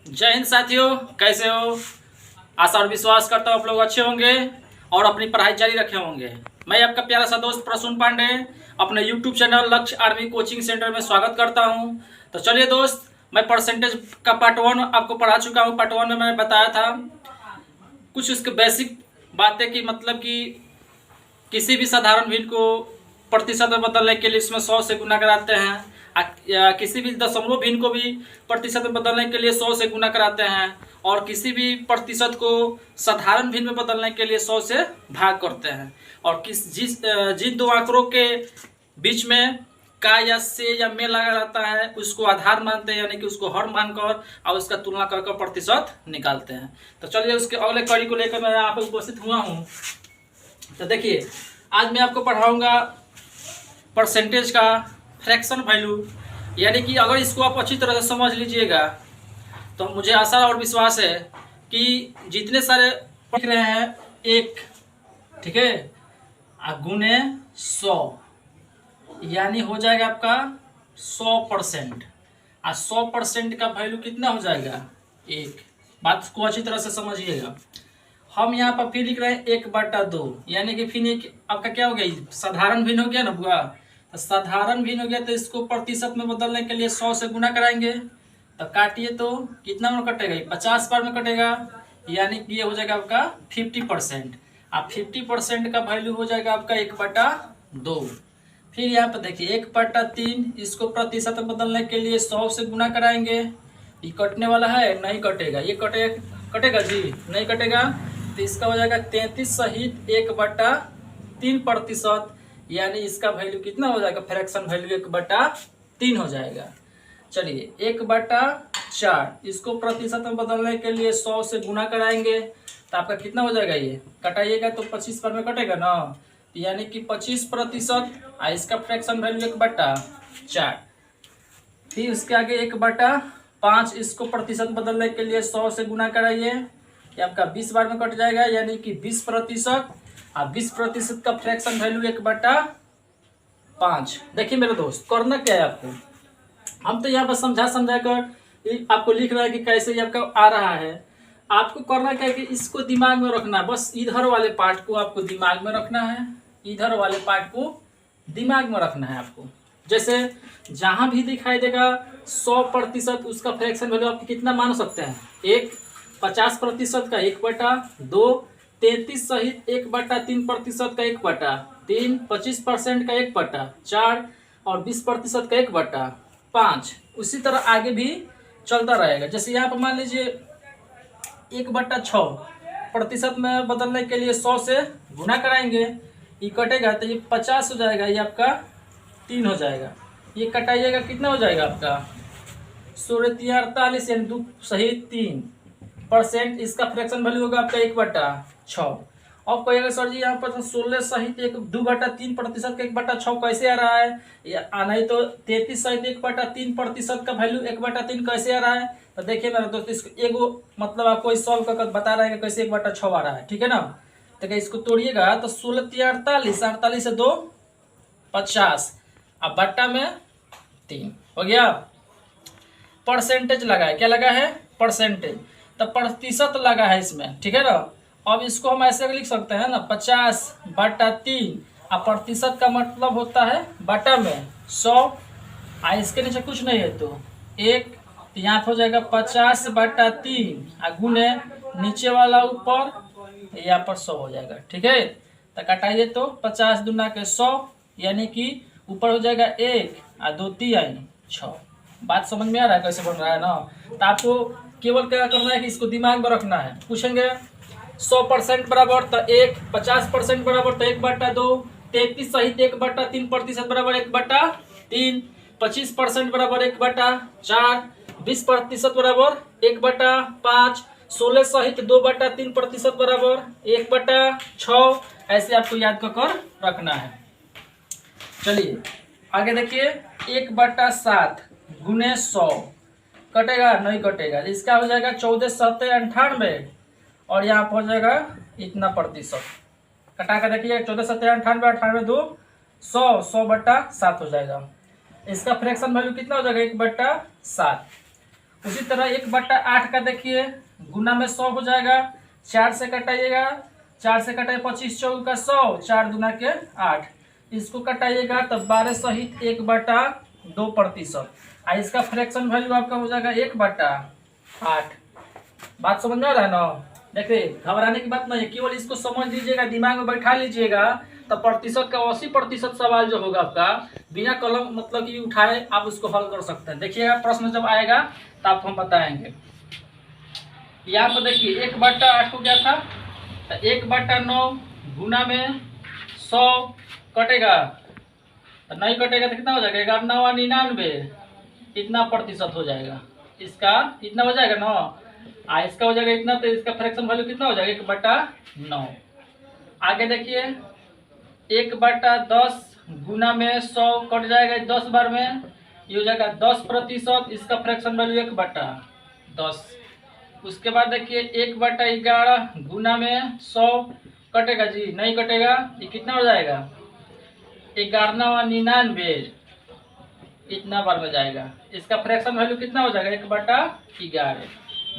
जय हिंद साथियों, कैसे हो। आशा और विश्वास करता हूँ आप लोग अच्छे होंगे और अपनी पढ़ाई जारी रखे होंगे। मैं आपका प्यारा सा दोस्त प्रसून पांडे अपने YouTube चैनल लक्ष्य आर्मी कोचिंग सेंटर में स्वागत करता हूँ। तो चलिए दोस्त, मैं परसेंटेज का पार्ट 1 आपको पढ़ा चुका हूँ। पार्ट 1 में मैंने बताया था कुछ उसके बेसिक बातें की, मतलब कि किसी भी साधारण भिन्न को प्रतिशत में बदलने के लिए इसमें 100 से गुना कराते हैं, या किसी भी दशमलव भिन्न को भी प्रतिशत में बदलने के लिए 100 से गुना कराते हैं, और किसी भी प्रतिशत को साधारण भिन्न में बदलने के लिए 100 से भाग करते हैं। और जिन दो आंकड़ों के बीच में का या से या में लगा रहता है उसको आधार मानते हैं, यानी कि उसको हर मानकर और उसका तुलना कर प्रतिशत निकालते हैं। तो चलिए उसके अगले कड़ी को लेकर मैं यहाँ पर उपस्थित हुआ हूँ। तो देखिए, आज मैं आपको पढ़ाऊंगा परसेंटेज का फ्रैक्शन वैल्यू, यानी कि अगर इसको आप अच्छी तरह से समझ लीजिएगा तो मुझे आशा और विश्वास है कि जितने सारे लिख रहे हैं एक, ठीक है, गुने 100 यानी हो जाएगा आपका 100%। 100% का वैल्यू कितना हो जाएगा? एक। बात को अच्छी तरह से समझिएगा। हम यहाँ पर फिर लिख रहे हैं 1/2, यानी कि फिर एक आपका क्या हो गया, साधारण भिन्न हो गया ना बुआ। तो साधारण भिन्न हो गया तो इसको प्रतिशत में बदलने के लिए 100 से गुना कराएंगे। तो काटिए तो कितना में कटेगा? 50 बार में कटेगा, यानी कि ये हो जाएगा आपका 50%। अब 50% का वैल्यू हो जाएगा आपका 1/2। फिर यहाँ पर देखिए 1/3, इसको प्रतिशत में बदलने के लिए 100 से गुना कराएंगे। ये कटने वाला है, नहीं कटेगा। ये कटेगा जी, नहीं कटेगा। तो इसका हो जाएगा 33 सहित 1/3%, यानी इसका वैल्यू कितना हो जाएगा? फ्रैक्शन वैल्यू 1/3 हो जाएगा। चलिए 1/4, इसको प्रतिशत में बदलने के लिए 100 से गुना कराएंगे तो आपका कितना हो जाएगा? ये कटाइएगा तो 25 बार में कटेगा ना, यानी कि 25%। इसका फ्रैक्शन वैल्यू 1/4। फिर उसके आगे 1/5, इसको प्रतिशत बदलने के लिए 100 से गुना कराइए, ये आपका 20 बार में कट जाएगा, यानी कि 20%। अब 20% का फ्रैक्शन वैल्यू 1/5। देखिए मेरे दोस्त, करना क्या है आपको, हम तो यहाँ पर समझा कर आपको लिख रहा है कि कैसे ये आपका आ रहा है। आपको करना क्या है कि इसको दिमाग में रखना है। बस इधर वाले पार्ट को आपको दिमाग में रखना है, इधर वाले पार्ट को दिमाग में रखना है आपको। जैसे जहां भी दिखाई देगा 100%, उसका फ्रैक्शन वैल्यू आप कितना मान सकते हैं? 1। 50% का 1/2, 33 सहित 1/3% का 1/3, 25% का 1/4 और 20% का 1/5। उसी तरह आगे भी चलता रहेगा। जैसे यहाँ पर मान लीजिए 1/6, प्रतिशत में बदलने के लिए 100 से गुना कराएंगे, ये कटेगा तो ये 50 हो जाएगा, ये आपका 3 हो जाएगा। ये कटाइएगा कितना हो जाएगा आपका? 16×3=48, यानी 2 सहित 3%। इसका फ्रैक्शन वैल्यू होगा आपका 1/6। अब कहिएगा सर जी यहाँ पर 16 सहित 2/3% का 1/6 कैसे आ रहा है? आना ही तो 33 सहित 1/3% का वैल्यू 1/3 कैसे आ रहा है? तो देखिए मेरा दोस्त, इसको एगो मतलब आपको इस सॉल्व कर बता रहा है कि कैसे 1/6 आ रहा है, ठीक है ना। तो क्या इसको तोड़िएगा तो 16×3=48, 48 से 2 50, अब बट्टा में 3 हो गया। परसेंटेज लगा है, क्या लगा है? परसेंटेज। तो प्रतिशत लगा है इसमें, ठीक है ना। अब इसको हम ऐसे लिख सकते हैं ना, 50/3। अब प्रतिशत का मतलब होता है बटा में 100। इसके नीचे कुछ नहीं है तो 1, तो यहाँ हो जाएगा 50/3 गुने नीचे वाला ऊपर, यहाँ पर 100 हो जाएगा, ठीक है। तो कटाइए तो 50 दूना के 100, यानी कि ऊपर हो जाएगा 1 और 2 3 6। बात समझ में आ रहा है कैसे बन रहा है ना। तो आपको केवल क्या करना है कि इसको दिमाग में रखना है। पूछेंगे 100% बराबर तो 1, 50% बराबर तो 1/2, 33 सहित 1/3% बराबर 1/3, 25% बराबर 1/4, 20% बराबर 1/5, 16 सहित 2/3% बराबर 1/6। ऐसे आपको याद कर रखना है। चलिए आगे देखिए, 1/7 गुने 100 कटेगा? नहीं कटेगा। इसका हो जाएगा 14×7=98, और यहाँ पर हो जाएगा इतना प्रतिशत। कटा कर देखिए 14×7=98, 98 2 100, 100/7 हो जाएगा। इसका फ्रैक्शन वैल्यू कितना हो जाएगा? 1/7। उसी तरह 1/8 का देखिए गुना में 100 हो जाएगा, 4 से कटाइएगा, 4 से कटाइए 25 चौक का 100, 4 दूना के 8, इसको कटाइएगा तब 12 सहित 1/2%। इसका फ्रैक्शन वैल्यू आपका हो जाएगा 1/8। बात समझ में आ रहा है ना। देखिए घबराने की बात नहीं है, केवल इसको समझ लीजिएगा, दिमाग में बैठा लीजिएगा, तो प्रतिशत का 80% सवाल जो होगा आपका बिना कलम मतलब कि उठाए आप उसको हल कर सकते हैं। देखिएगा प्रश्न जब आएगा तो आपको हम बताएंगे। यहाँ पर देखिए 1/8 को क्या था, तो 1/9 गुना में 100 कटेगा, तो नहीं कटेगा तो कितना हो जाएगा, 1199, इतना प्रतिशत हो जाएगा, इसका इतना हो जाएगा ना, इसका हो जाएगा इतना, तो इसका फ्रैक्शन वैल्यू कितना हो जाएगा 1/9। आगे देखिए 1/10 गुना में 100 कट जाएगा 10 बार में, ये हो जाएगा 10%, इसका फ्रैक्शन वैल्यू 1/10। उसके बाद देखिए 1/11 गुना में 100 कटेगा जी, नहीं कटेगा, ये कितना हो जाएगा 1199, इतना बार में जाएगा, इसका फ्रैक्शन वैल्यू कितना हो जाएगा 1/11।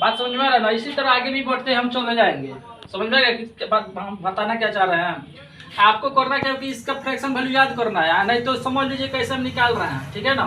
बात समझ में आ रहा है ना। इसी तरह आगे भी बढ़ते हम चले जाएंगे, समझ में आएगा कि हम बताना क्या चाह रहे हैं। आपको करना क्या कि इसका फ्रैक्शन वैल्यू याद करना है, नहीं तो समझ लीजिए कैसे हम निकाल रहे हैं, ठीक है ना।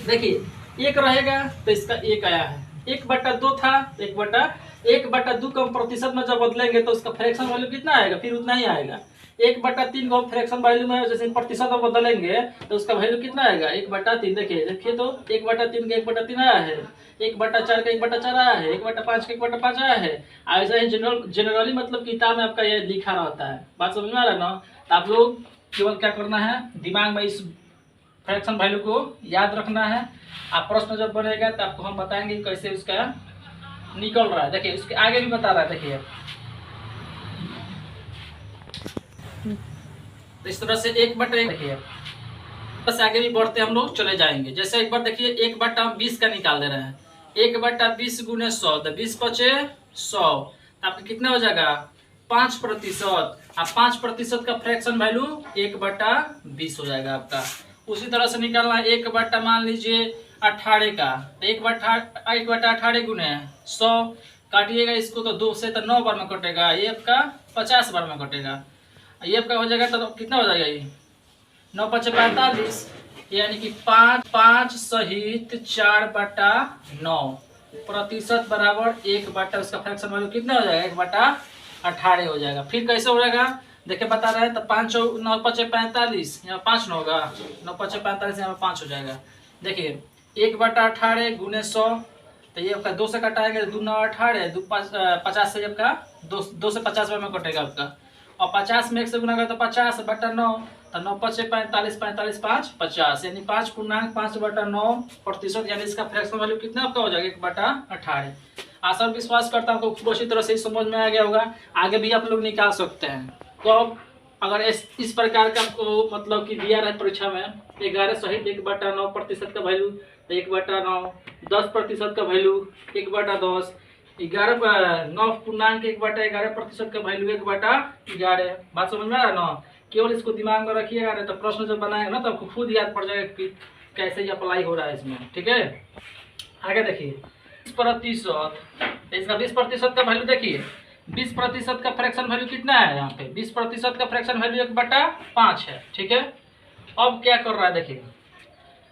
देखिए 1 रहेगा तो इसका 1 आया है, 1/2 था, 1/2 को हम प्रतिशत में जब बदलेंगे तो उसका फ्रैक्शन वैल्यू कितना आएगा, फिर उतना ही आएगा। 1/3 को फ्रैक्शन वैल्यू में जैसे प्रतिशत में बदलेंगे तो उसका वैल्यू कितना आएगा 1/3। देखिए तो 1/3 का 1/3 आया है, 1/4 का 1/4 आया है, 1/5 का 1/5 आया है। ऐसा ही जनरली मतलब किताब में आपका ये लिखा रहता है। बात समझ में आ रहा है ना। तो आप लोग केवल क्या करना है, दिमाग में इस फ्रैक्शन वैल्यू को याद रखना है। आप प्रश्न जब बनेगा तो आपको हम बताएंगे कैसे उसका निकल रहा है। देखिए उसके आगे भी बता रहा है, देखिए तो इस तरह से 1/1 देखिए, बस आगे भी बढ़ते हम लोग चले जाएंगे। जैसे एक बार देखिए 1/20 का निकाल दे रहे हैं, 1/20 गुने 100, तो 20 पचे 100, आपका कितना हो जाएगा 5%। अब 5% का फ्रैक्शन वैल्यू 1/20 हो जाएगा आपका। उसी तरह से निकालना है 1/, मान लीजिए 18 का, 1/18 गुने 100, काटिएगा इसको तो 2 से तो 9 बार में कटेगा, ये आपका 50 बार में कटेगा, ये आपका हो जाएगा तो कितना हो जाएगा, ये 9 × 5 = 45, यानी कि 5 सहित 4/9 प्रतिशत बराबर 1/, उसका फ्रैक्शन वैल्यू कितना हो जाएगा 1/18 हो जाएगा। फिर कैसे हो जाएगा देखिए बता रहे हैं, तो 5 9 × 5 = 45, यहाँ 5 न होगा, 9 × 5 = 45, यहाँ 5 हो जाएगा। देखिए 1/18 गुने 100, तो ये आपका 2 से कटाएंगे, 2 9 18, 2 5 50 से आपका 2 से 50 बार में कटेगा आपका, और 50 में 1 से गुना करें तो 50/9, तो 9 × 5 = 45, 45 5 50, यानी 5×5/9 प्रतिशत, यानी इसका फ्रैक्शन वैल्यू कितना आपका हो जाएगा 1/18। आशा और विश्वास करता हूँ आपको अच्छी तरह से समझ में आ गया होगा। आगे भी आप लोग निकाल सकते हैं। तो अब अगर इस प्रकार का आपको मतलब कि दिया रहे परीक्षा में 11 सहित 1/9 प्रतिशत का वैल्यू 1/9, 10% का वैल्यू 1/10, 9 पूर्णांक 1/11 प्रतिशत का वैल्यू 1/11। बात समझ में आ रहा है ना। केवल इसको दिमाग में रखिएगा, नहीं तो प्रश्न जब बनाएगा ना तो आपको खुद याद पड़ जाएगा कि कैसे ये अप्लाई हो रहा है इसमें, ठीक है। आगे देखिए 20%, इसका 20% का वैल्यू देखिए, 20% का फ्रैक्शन वैल्यू कितना है, यहाँ पे 20% का फ्रैक्शन वैल्यू 1/5 है, ठीक है। अब क्या कर रहा है देखिए,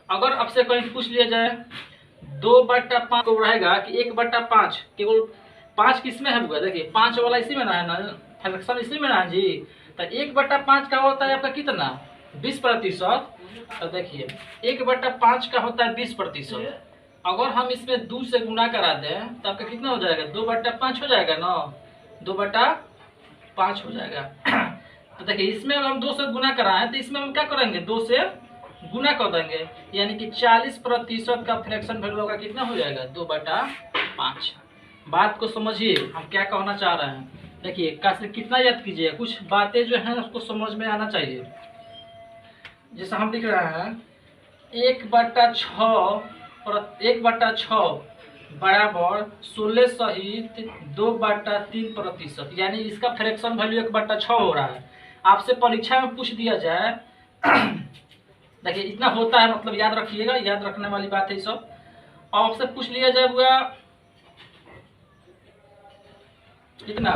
अगर आपसे कहीं पूछ लिया जाए 2/5 को रहेगा कि 1/5, केवल 5 किस में है होगा, देखिए 5 वाला इसी में ना है ना, फ्रैक्शन इसी में ना है जी। तो 1/5 का होता है आपका कितना 20%। तो देखिए 1/5 का होता है 20%। अगर हम इसमें 2 से गुना करा दें तो आपका कितना हो जाएगा 2/5 हो जाएगा ना, 2/5 हो जाएगा। तो देखिए इसमें हम 2 से गुना कराएं तो इसमें हम क्या करेंगे 2 से गुना कर देंगे, यानी कि 40% का फ्रैक्शन वैल्यू होगा कितना हो जाएगा 2/5। बात को समझिए हम क्या कहना चाह रहे हैं। देखिए कैसे कितना याद कीजिए, कुछ बातें जो हैं उसको समझ में आना चाहिए। जैसे हम लिख रहे हैं 1/6 बराबर 16 सहित 2/3%, यानी इसका फ्रैक्शन वैल्यू 1/6 हो रहा है। आपसे परीक्षा में पूछ दिया जाए देखिए इतना होता है, मतलब याद रखिएगा, याद रखने वाली बात है सब। अब आपसे पूछ लिया जाएगा कितना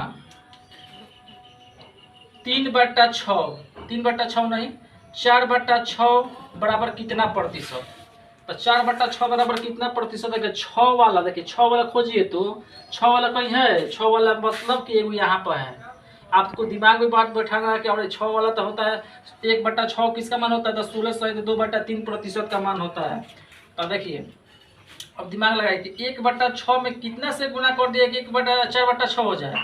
3/6, 3/6 नहीं 4/6 बराबर कितना प्रतिशत। तो 4/6 बराबर कितना प्रतिशत है। 6 वाला देखिए 6 वाला खोजिए तो 6 वाला कहीं है। 6 वाला मतलब कि एगो यहाँ पर है। आपको दिमाग में बात बैठाना है कि अरे 6 वाला तो होता है 1/6 किसका मान होता है। 16/2/3% का मान होता है। तो देखिए अब दिमाग लगाइए कि 1/6 में कितना से गुना कर दिया कि 4/6 हो जाए।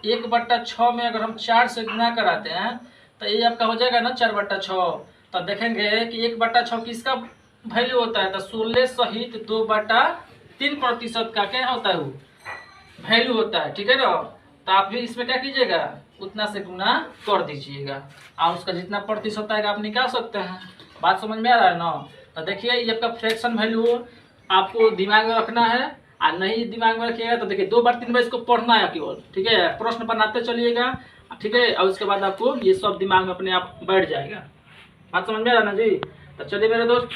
1/6 में अगर हम 4 से गुना कराते हैं तो ये आपका हो जाएगा ना 4/6। तो देखेंगे कि 1/6 किसका वैल्यू होता है। तो 16 सहित 2/3% का क्या होता है वो वैल्यू होता है। ठीक है ना। तो आप भी इसमें क्या कीजिएगा उतना से गुना कर दीजिएगा और उसका जितना प्रतिशत आएगा आप निकाल सकते हैं। बात समझ में आ रहा है ना। तो देखिए ये आपका फ्रैक्शन वैल्यू आपको दिमाग में रखना है और नहीं दिमाग में रखिएगा तो देखिए 2 बार 3 बार इसको पढ़ना है केवल। ठीक है प्रश्न बनाते चलिएगा। ठीक है और उसके बाद आपको ये सब दिमाग में अपने आप बैठ जाएगा। बात समझ में आ रहा ना जी। तो चलिए मेरे दोस्त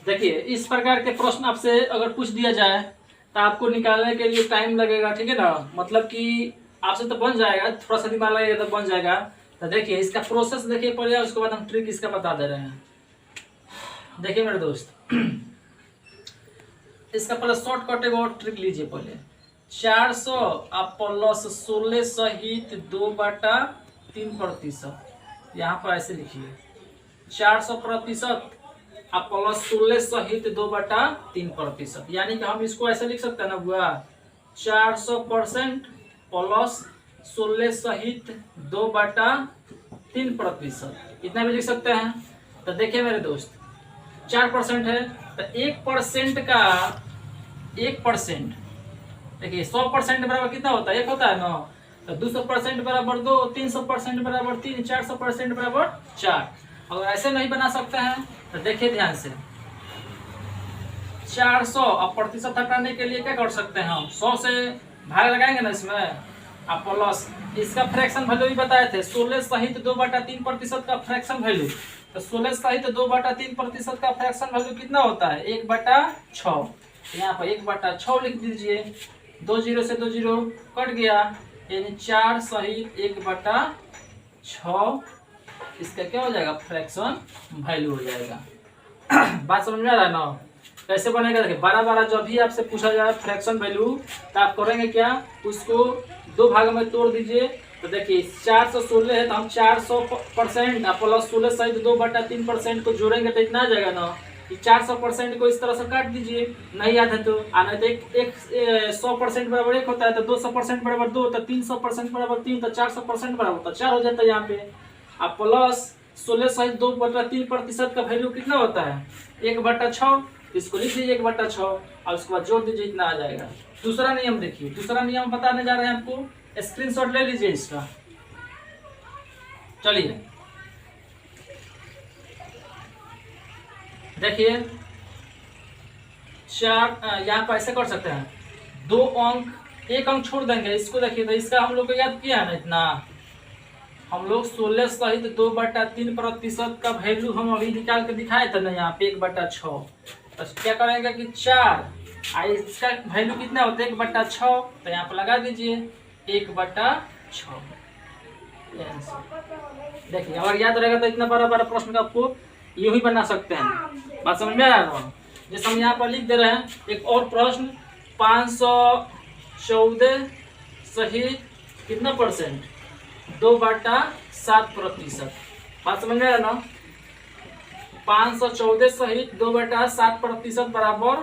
देखिए इस प्रकार के प्रश्न आपसे अगर पूछ दिया जाए तो आपको निकालने के लिए टाइम लगेगा। ठीक है ना। मतलब कि आपसे तो बन जाएगा थोड़ा सा दिमाग लगेगा तो बन जाएगा। तो देखिए इसका प्रोसेस देखिए पहले उसके बाद हम ट्रिक इसका बता दे रहे हैं। देखिए मेरे दोस्त इसका पहले शॉर्टकट एगो ट्रिक लीजिए। पहले 400 आप प्लस 16 सहित 2/3%। यहाँ पर ऐसे लिखिए 400% आप प्लस 16 सहित 2/3%। यानी कि हम इसको ऐसे लिख सकते हैं ना बुआ 400% प्लस 16 सहित 2/3%। इतना भी लिख सकते हैं। तो देखिए मेरे दोस्त 4% है तो 1% का 1% देखिए 100% बराबर कितना होता है 1 होता है ना। तो 200% बराबर 2, 300% बराबर 3, 400% बराबर 4। अगर ऐसे नहीं बना सकते हैं तो देखिए ध्यान से 400 अब प्रतिशत हटाने के लिए क्या कर सकते हैं हम 100 से भाग लगाएंगे ना इसमें आप प्लस इसका फ्रैक्शन वैल्यू भी बताए थे 16 सहित 2/3% का फ्रैक्शन वैल्यू। तो 16 सहित 2/3% का फ्रैक्शन वैल्यू कितना होता है 1/6। यहाँ पर 1/6 लिख दीजिए 2 0 से 2 0 कट गया यानी 4 सहित 1/6 इसका क्या हो जाएगा फ्रैक्शन वैल्यू हो जाएगा। बात समझ में आ रहा है ना। कैसे बनेगा देखिए 12 जब भी आपसे पूछा जाए फ्रैक्शन वैल्यू तो आप करेंगे क्या उसको 2 भाग में तोड़ दीजिए। तो देखिए 416 है तो हम 400% प्लस 16 सहित 2/3% को जोड़ेंगे तो इतना आ जाएगा ना। 400% को इस तरह से काट दीजिए नहीं याद है तो आना तो एक 100% बराबर 1 होता है तो 200% बराबर 2 तो 300% बराबर 3 तो 400% बराबर 4 हो जाता है। यहाँ पे अब प्लस 16 सहित 2/3% का वैल्यू कितना होता है 1/6। इसको लिख दीजिए 1/6 और उसके बाद जोड़ दीजिए इतना आ जाएगा। दूसरा नियम देखिए दूसरा नियम बताने जा रहे हैं आपको स्क्रीनशॉट ले लीजिए इसका। चलिए देखिए 4 यहाँ पर ऐसे कर सकते हैं 2 अंक 1 अंक छोड़ देंगे इसको। देखिए तो इसका हम लोग को याद किया है ना इतना हम लोग 16 सहित 2/3% का वैल्यू हम अभी निकाल के दिखाए थे ना यहाँ पे 1/6। तो क्या करेंगे कि 4 इसका वैल्यू कितना होता है 1/6 तो यहाँ पर लगा दीजिए 1/6। देखिए अगर याद रहेगा तो इतना बड़ा प्रश्न का आपको यूं ही बना सकते हैं। बात समझ में आ रहा है। जैसे हम यहाँ पर लिख दे रहे हैं एक और प्रश्न 514 सहित कितना परसेंट 2/7%। बात समझ में आ रहा ना 514 सहित 2/7% बराबर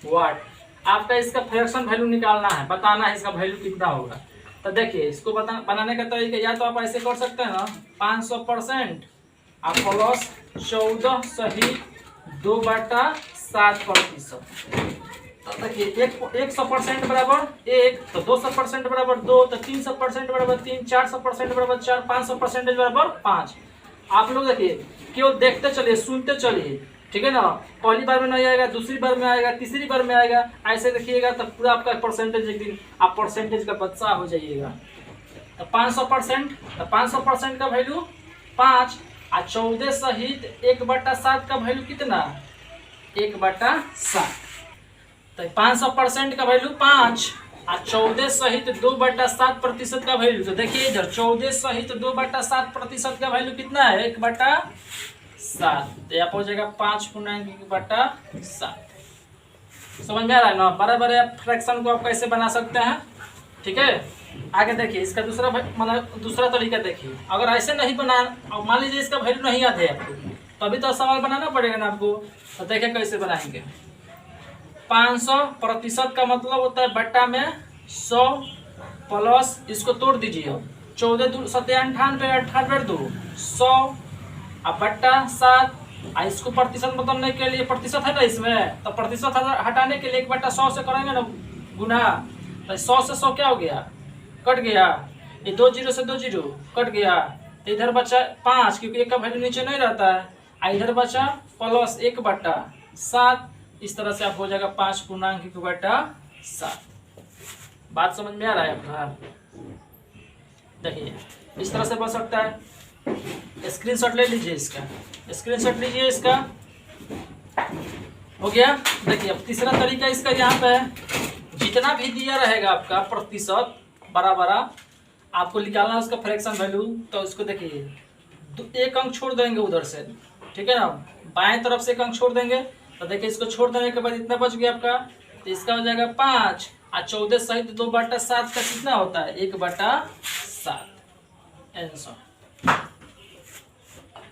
वाट। आपका इसका फ्रैक्शन वैल्यू निकालना है बताना है इसका वैल्यू कितना होगा। तो देखिए इसको बनाने का तरीका या तो आप ऐसे कर सकते हैं ना 500% आप प्लस 14 सहित 2/7%। तो देखिए 100% बराबर 1 तो 200% बराबर 2 तो 300% बराबर 3 400% बराबर 4 500% बराबर 5। आप लोग देखिए केवल देखते चलिए सुनते चलिए। ठीक है ना। पहली बार में नहीं आएगा दूसरी बार में आएगा तीसरी बार में आएगा ऐसे देखिएगा तो पूरा आपका परसेंटेज एक दिन आप परसेंटेज का बच्चा हो जाइएगा। तो 500% तो 500% का वैल्यू 5 और 14 सहित 1/7 का वैल्यू कितना 1/7। तो 500% का वैल्यू 5 और 14 सहित 2/7% का वैल्यू। तो देखिए इधर 14 सहित 2/7% का वैल्यू कितना है? 1/7। तो यहाँ हो जाएगा 5/1/7। समझ में आ रहा है ना? बड़े बड़े फ्रैक्शन को आप कैसे बना सकते हैं। ठीक है, आगे देखिए इसका दूसरा मतलब दूसरा तरीका देखिए। अगर ऐसे नहीं बना, मान लीजिए इसका वैल्यू नहीं याद है आपको, तो अभी तो सवाल बनाना पड़ेगा ना आपको। तो देखिए कैसे बनाएंगे। 500% का मतलब होता है बट्टा में 100 प्लस, इसको तोड़ दीजिए, 14 दूर 97 98 2 100 अब बट्टा 7। इसको प्रतिशत बदलने के लिए प्रतिशत है ना इसमें, तो प्रतिशत हटाने के लिए 1/100 से करेंगे ना गुना। तो 100 से 100 क्या हो गया? कट गया। ये 2 जीरो से 2 जीरो कट गया। तो इधर बचा 5, क्योंकि एक का वैल्यू नीचे नहीं रहता है। इधर बचा प्लस 1/7। इस तरह से आप हो जाएगा 5/1/7। बात समझ में आ रहा है आपका? देखिए इस तरह से बन सकता है। स्क्रीनशॉट ले लीजिए इसका, स्क्रीनशॉट लीजिए इसका। हो गया। देखिए अब तीसरा तरीका इसका यहाँ पे है। जितना भी दिया रहेगा आपका प्रतिशत बराबर आपको निकालना है उसका फ्रैक्शन वैल्यू। तो उसको देखिए 1 अंक छोड़ देंगे उधर से, ठीक है ना, बाएं तरफ से 1 अंक छोड़ देंगे। तो देखिए इसको छोड़ देने के बाद इतना बच गया आपका। तो इसका हो जाएगा 5 और 14 सहित 2/7 का कितना होता है? 1/7 आंसर।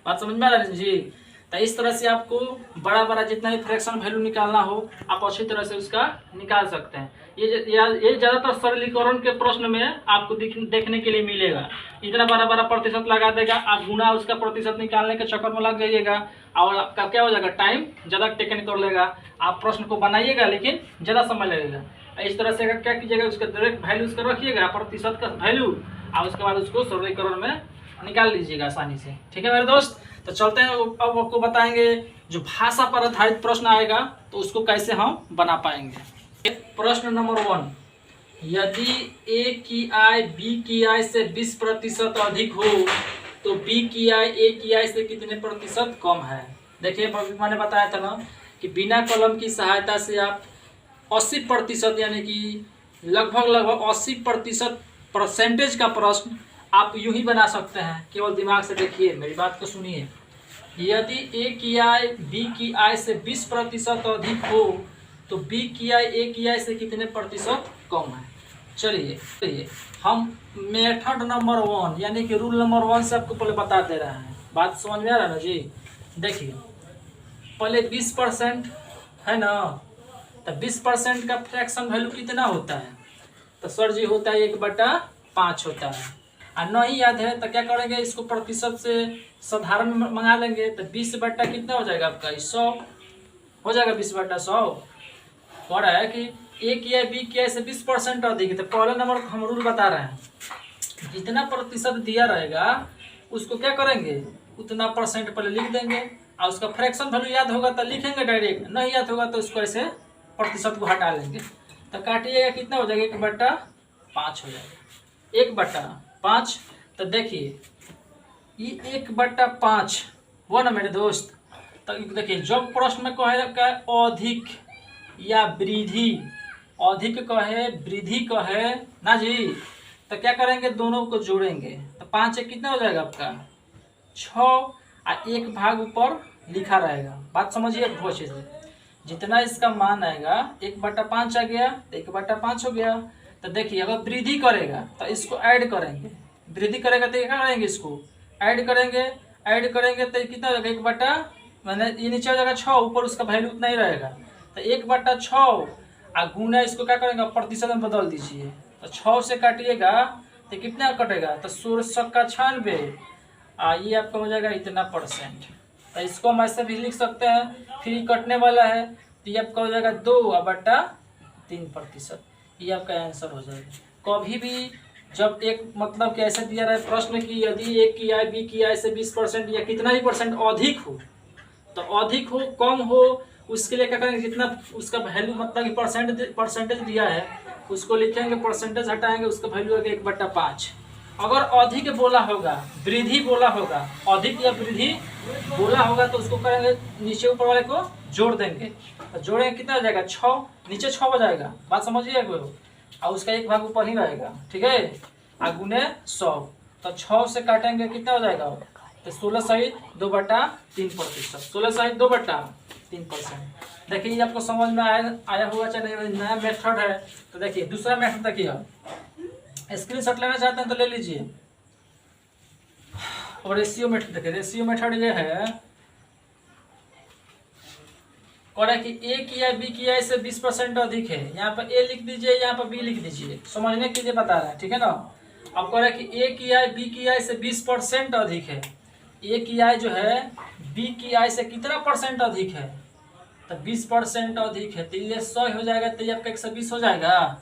बात समझ में आ रहा है जी? तो इस तरह से आपको बड़ा बड़ा जितना भी फ्रैक्शन वैल्यू निकालना हो आप अच्छी तरह से उसका निकाल सकते हैं। ये ज़्यादातर सरलीकरण के प्रश्न में आपको देखने के लिए मिलेगा। इतना बड़ा बड़ा प्रतिशत लगा देगा, आप गुना उसका प्रतिशत निकालने के चक्कर में लग जाइएगा और आपका क्या हो जाएगा? टाइम ज़्यादा टेकन कर लेगा। आप प्रश्न को बनाइएगा लेकिन ज़्यादा समय लगेगा। इस तरह से अगर क्या कीजिएगा, उसका डायरेक्ट वैल्यू उसका रखिएगा प्रतिशत का वैल्यू, और उसके बाद उसको सरलीकरण में निकाल लीजिएगा आसानी से। ठीक है मेरे दोस्त, तो चलते हैं। अब आपको बताएंगे जो भाषा पर आधारित प्रश्न आएगा तो उसको कैसे हम बना पाएंगे। प्रश्न नंबर 1, यदि ए की आय बी की आय से 20% अधिक हो तो बी की आय ए की आय से कितने प्रतिशत कम है? देखिए मैंने बताया था ना कि बिना कलम की सहायता से आप 80% यानी कि लगभग 80% परसेंटेज का प्रश्न आप यूं ही बना सकते हैं। केवल दिमाग से देखिए, मेरी बात को सुनिए। यदि ए की आय बी की आय से 20% अधिक हो तो बी की आय ए की आय से कितने प्रतिशत कम है? चलिए हम मेथड नंबर 1 यानी कि रूल नंबर 1 से आपको पहले बता दे रहे हैं। बात समझ में आ रहा है ना जी? देखिए पहले 20% है ना, तो 20% का फ्रैक्शन वैल्यू कितना होता है? तो सर जी होता है 1/5 होता है। और नहीं याद है तो क्या करेंगे, इसको प्रतिशत से साधारण में मंगा लेंगे। तो 20 बट्टा कितना हो जाएगा आपका? 100 हो जाएगा। 20/100 कह रहा है कि ए की आय बी की आय से 20% अधिक है। तो पहले नंबर हम रूल बता रहे हैं, जितना प्रतिशत दिया रहेगा उसको क्या करेंगे, उतना परसेंट पहले लिख देंगे और उसका फ्रैक्शन वैल्यू याद होगा तो लिखेंगे डायरेक्ट, नहीं याद होगा तो उसको ऐसे प्रतिशत को हटा लेंगे। तो काटिएगा कितना हो जाएगा? 1/5 हो जाएगा। 1/5। तो देखिए ये 1/5 हुआ ना मेरे दोस्त। तो देखिए जब प्रश्न में कहेगा अधिक या वृद्धि, अधिक कहे वृद्धि कहे ना जी, तो क्या करेंगे, दोनों को जोड़ेंगे। तो 5 कितना हो जाएगा आपका? 6 और 1 भाग ऊपर लिखा रहेगा। बात समझिए अच्छे से। जितना इसका मान आएगा 1/5 आ गया तो 1/5 हो गया। तो देखिए अगर वृद्धि करेगा तो इसको ऐड करेंगे, वृद्धि करेगा तो क्या करेंगे, इसको ऐड करेंगे। ऐड करेंगे तो कितना हो जाएगा? मैंने ये नीचे हो जाएगा 6, ऊपर उसका वैल्यू उतना ही रहेगा। तो 1/6 और गुना इसको क्या करेंगे, प्रतिशत में बदल दीजिए। तो 6 से काटिएगा तो कितना कटेगा? तो 16×96 ये आपका हो जाएगा इतना परसेंट। तो इसको हम ऐसे भी लिख सकते हैं, फिर कटने वाला है तो ये आपका हो जाएगा 2/3%। ये आपका आंसर हो जाएगा। कभी भी जब एक मतलब कि ऐसा दिया रहा है प्रश्न कि यदि ए की आय बी की आय से 20% या कितना ही परसेंट अधिक हो, तो अधिक हो कम हो उसके लिए क्या करेंगे, जितना उसका वैल्यू मतलब कि परसेंटेज दिया है उसको लिखेंगे, परसेंटेज हटाएंगे, उसका वैल्यू आ गया 1/5। अगर अधिक बोला होगा, वृद्धि बोला होगा, अधिक या वृद्धि बोला होगा तो उसको करेंगे नीचे ऊपर वाले को जोड़ देंगे। तो जोड़ेंगे कितना हो जाएगा 6, नीचे 6 हो जाएगा। बात समझिए कोई, और उसका एक भाग ऊपर ही रहेगा, ठीक है। और गुने 100, तो 6 से काटेंगे कितना हो जाएगा, तो 16 सहित 2/3%। 16 सहित 2/3%। देखिए ये आपको समझ में आया होगा चाहे नहीं, नया मेथड है। तो देखिए दूसरा मेथड देखिए, स्क्रीनशॉट लेना चाहते हैं तो ले लीजिए। और रेशियो मेथड देखिए, रेशियो मेथड ये है कह कि ए किया बी किया इससे 20% अधिक है। यहाँ पर ए लिख दीजिए, यहाँ पर बी लिख दीजिए, समझने के लिए बता रहा है, ठीक है ना। अब कह रहा है कि ए की आय बी की आय से 20% अधिक है। ए की आय जो है बी की आय से कितना परसेंट अधिक है, तो 20% अधिक है। तो ये 100 हो जाएगा, तो ये आपका 120 हो जाएगा।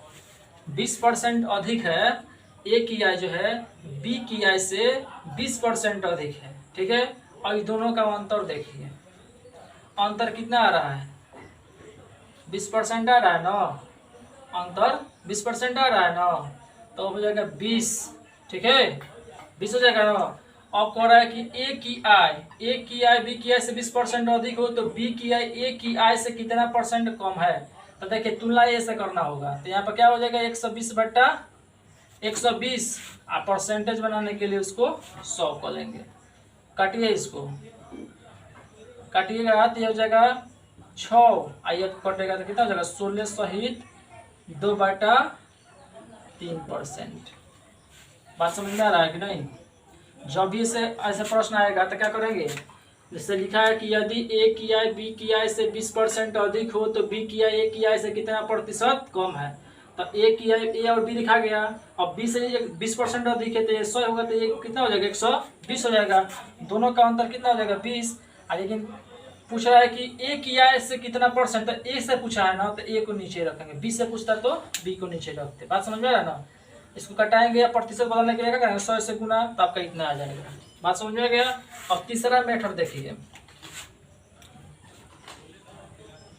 20% अधिक है, ए की आय जो है बी की आय से 20% अधिक है, ठीक है। और इन दोनों का अंतर देखिए, अंतर कितना आ रहा है, 20% आ रहा है ना, अंतर 20% आ रहा है ना, तो हो जाएगा 20, ठीक है, 20 हो जाएगा ना। अब कह रहा है कि ए की आय बी की आय से 20% अधिक हो, तो बी की आय ए की आय से कितना परसेंट कम है। तो देखिए तुलना ए से करना होगा, तो यहाँ पर क्या हो जाएगा 120/120, आप परसेंटेज बनाने के लिए उसको 100 कर लेंगे। काटिए इसको, काटिएगा तो ये हो जाएगा 6, आइए कटेगा तो कितना हो जाएगा 16 सहित 2/3%। बात समझ में आ रहा है कि नहीं। जब भी से ऐसे प्रश्न आएगा तो क्या करेंगे, जैसे लिखा है कि यदि ए की आय बी की आय से 20% अधिक हो तो बी की आय ए की आय से कितना प्रतिशत कम है। तो ए की आय ए और बी लिखा गया, अब बी से 20% अधिक है तो ये 100 होगा, तो ये कितना हो जाएगा 120 हो जाएगा। दोनों का अंतर कितना हो जाएगा 20। लेकिन पूछ रहा है कि ए की आय से कितना परसेंट, तो ए से पूछा है ना, तो ए को नीचे रखेंगे, बी से पूछता तो बी को नीचे रखते। बात समझ में आ रहा है ना। इसको कटाएंगे या प्रतिशत बदलने के लिए क्या करेंगे 100 से गुना, तो आपका इतना आ जाएगा। बात समझ में आ गया। अब तीसरा मेथड देखिए,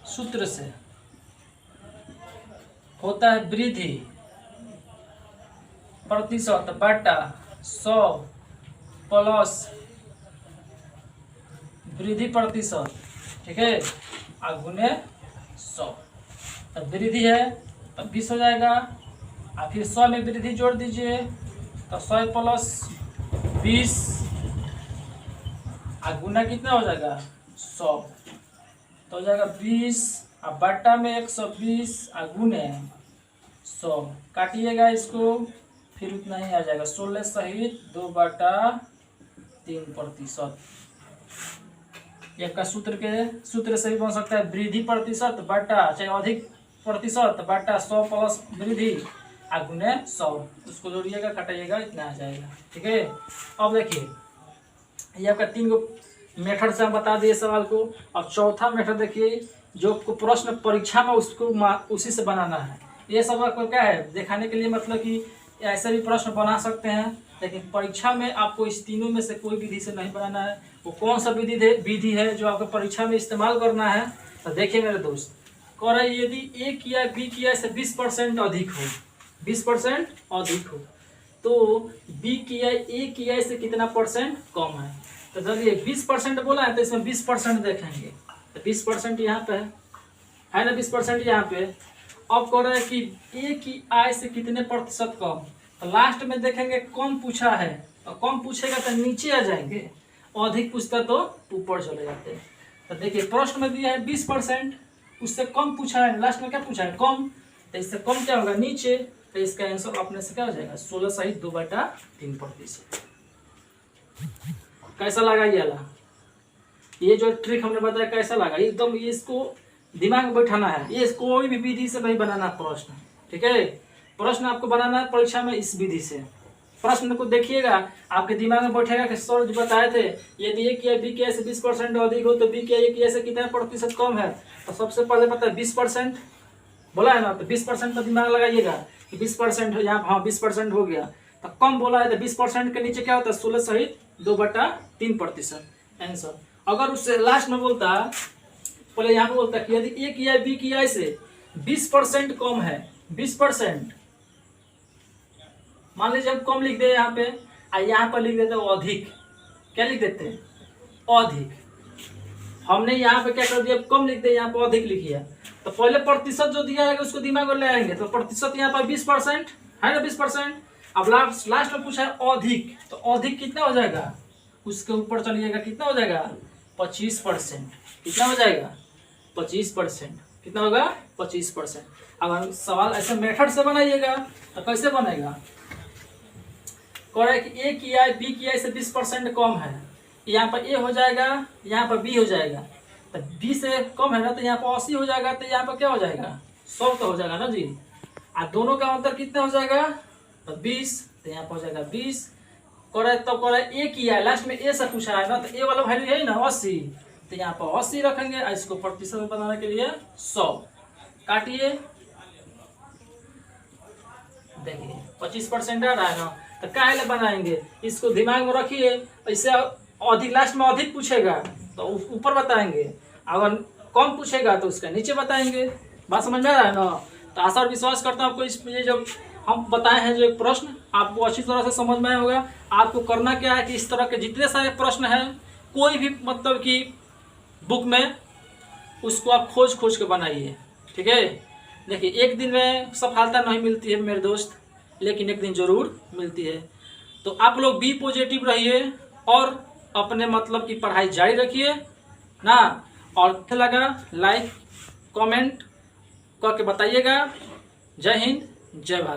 सूत्र से होता है वृद्धि प्रतिशत बटा 100 प्लस वृद्धि प्रतिशत, ठीक है, और गुने 100। तो वृद्धि है तो 20 हो जाएगा, और फिर 100 में वृद्धि जोड़ दीजिए, तो 100 प्लस 20, और गुना कितना हो जाएगा 100, तो हो जाएगा 20, और बट्टा में 120, और गुने 100। काटिएगा इसको, फिर उतना ही आ जाएगा 16 सहित 2/3%। एक का सूत्र से भी बन सकता है वृद्धि प्रतिशत बटा चाहे अधिक प्रतिशत बटा 100 प्लस वृद्धि गुने 100। उसको जोड़िएगा कटाइएगा, इतना आ जाएगा, ठीक है। अब देखिए ये आपका 3 गो मेथड से हम बता दिए सवाल को। अब चौथा मेथड देखिए, जो आपको प्रश्न परीक्षा में उसको उसी से बनाना है। ये सब आपको क्या है दिखाने के लिए, मतलब कि ऐसे भी प्रश्न बना सकते हैं, लेकिन परीक्षा में आपको इस तीनों में से कोई विधि से नहीं बनाना है। वो कौन सा विधि है जो आपको परीक्षा में इस्तेमाल करना है, तो देखिए मेरे दोस्त, कह रहा है यदि ए किया बी किया से 20% अधिक हो, 20% अधिक हो, तो बी किया ए किया से कितना परसेंट कम है। तो जब ये 20% बोला है तो इसमें 20% देखेंगे, तो 20% यहाँ पे है ना, 20% यहाँ पे। अब कह रहा है कि ए की आय से कितने प्रतिशत कम, तो लास्ट में देखेंगे कम पूछा है, और कम पूछेगा तो नीचे आ जाएंगे, अधिक पूछता तो ऊपर चले जाते हैं। तो देखिए प्रश्न में दिया है 20%, उससे कम पूछा है, लास्ट में क्या पूछा है कम, तो इससे कम क्या होगा नीचे, तो इसका आंसर अपने से क्या हो जाएगा 16 सहित 2/3%। कैसा लगा ये जो ट्रिक हमने बताया, कैसा लगा एकदम, इसको दिमाग में बैठाना है, ये कोई भी विधि से नहीं बनाना प्रश्न, ठीक है। प्रश्न आपको बनाना है परीक्षा में इस विधि से। प्रश्न को देखिएगा, आपके दिमाग में बैठेगा कि सर जो बताए थे यदि ए किया बी किया से 20% अधिक हो तो बी किया ए किया से कितना प्रतिशत कम है। तो सबसे पहले पता है 20% बोला है ना, तो 20% का दिमाग लगाइएगा कि 20% यहाँ, हाँ 20% हो गया। तो कम बोला है तो 20% के नीचे क्या होता है 16 सहित 2/3% आंसर। अगर उससे लास्ट में बोलता, पहले यहाँ पे बोलता कि यदि ए की आय बी की आय से 20% कम है, 20% मान लीजिए हम कम लिख दे यहाँ पे, यहाँ पर लिख देते हैं अधिक। क्या लिख देते हैं? अधिक। हमने यहाँ पे क्या कर दिया, कम लिख दिया, यहाँ पे अधिक लिखिए। तो पहले प्रतिशत जो दिया है उसको दिमाग में ले आएंगे। तो प्रतिशत यहाँ पर 20% है ना, 20%। अब लास्ट में पूछा है अधिक, तो अधिक कितना हो जाएगा, उसके ऊपर चलिएगा, कितना हो जाएगा 25%। कितना हो जाएगा 25%। कितना होगा 25%। अगर सवाल ऐसे मेथड से बनाइएगा तो कैसे बनेगा, कह रहा है कि ए किया बी किया से 20% कम है, यहाँ पर ए हो जाएगा, यहाँ पर बी हो जाएगा। तो बी से कम है ना, तो यहाँ पर 80 हो जाएगा, तो यहाँ पर क्या हो जाएगा 100 तो हो जाएगा ना जी। दोनों का अंतर कितना हो जाएगा, तो 20, तो यहाँ पर हो जाएगा 20। कह रहा है ए किया है, लास्ट में ए से पूछा है ना, तो ए वाला वैल्यू है ना 80, तो यहाँ पर 80 रखेंगे। इसको प्रतिशत में बनाने के लिए 100 काटिए, देखिए 25% आ रहा है ना। तो काहे बनाएंगे, इसको दिमाग में रखिए। इससे अधिक, लास्ट में अधिक पूछेगा तो ऊपर बताएंगे, अगर कम पूछेगा तो उसका नीचे बताएंगे। बात समझ में आ रहा है ना। तो आशा और विश्वास करता हूँ आपको ये जो हम बताए हैं जो एक प्रश्न आपको अच्छी तरह से समझ में आया होगा। आपको करना क्या है कि इस तरह के जितने सारे प्रश्न हैं, कोई भी मतलब कि बुक में, उसको आप खोज के बनाइए। ठीक है, देखिए एक दिन में सफलता नहीं मिलती है मेरे दोस्त, लेकिन एक दिन जरूर मिलती है। तो आप लोग बी पॉजिटिव रहिए और अपने मतलब की पढ़ाई जारी रखिए ना। और अच्छा लगा लाइक कमेंट करके बताइएगा। जय हिंद, जय भारत।